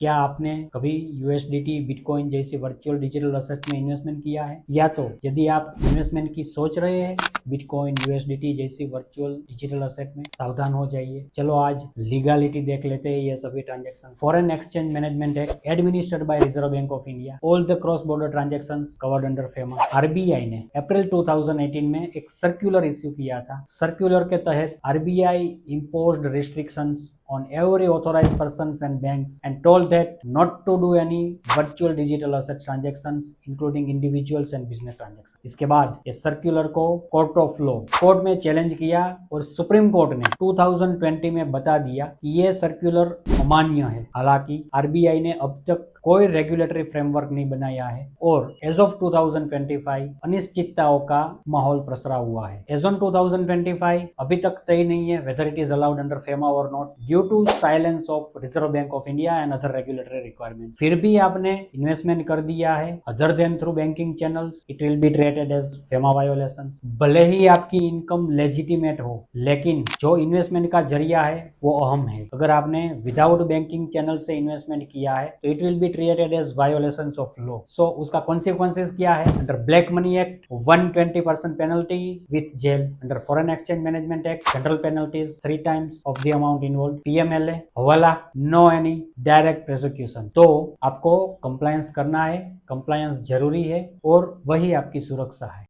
क्या आपने कभी यूएसडीटी, बिटकॉइन जैसी वर्चुअल डिजिटल असेट्स में इन्वेस्टमेंट किया है? या तो यदि आप इन्वेस्टमेंट की सोच रहे हैं बिटकॉइन, यूएसडीटी जैसी वर्चुअल डिजिटल असेट में, सावधान हो जाइए। चलो आज लीगलिटी देख लेते हैं ये सभी transaction. Foreign exchange management act administered by reserve Bank of India, all the cross border transactions covered under FEMA. RBI ने अप्रैल 2018 में एक सर्कुलर इश्यू किया था। सर्कुलर के तहत RBI imposed restrictions on every authorized persons and banks and told that not to do any virtual digital asset transactions including individuals and business transactions। इसके बाद ये सर्कुलर को कोर्ट ऑफ लॉ, कोर्ट में challenge किया और supreme court ने 2020 में बता दिया कि ये सर्कुलर अमान्य है। हालांकि आरबीआई ने अब तक कोई रेगुलेटरी फ्रेमवर्क नहीं बनाया है और एज ऑफ 2025 अनिश्चितताओं का माहौल प्रसरा हुआ है। एज ऑन 2025 अभी तक तय नहीं है whether it is allowed under FEMA और not due to silence of Reserve Bank of India and other regulatory requirement. फिर भी आपने इन्वेस्टमेंट कर दिया है other than through banking channels, it will be treated as FEMA violations. भले ही आपकी इनकम लेजिटिमेट हो, लेकिन जो इन्वेस्टमेंट का जरिया है वो अहम है। अगर आपने विदाउट बैंकिंग चैनल से इन्वेस्टमेंट किया है तो it will B treated as violations of law. So उसका consequences क्या है? Under Black Money Act 120% penalty with jail. Under Foreign Exchange Management Act general penalties 3 times of the amount involved. PMLA हवाला, no any direct prosecution। तो आपको compliance करना है, compliance जरूरी है और वही आपकी सुरक्षा है।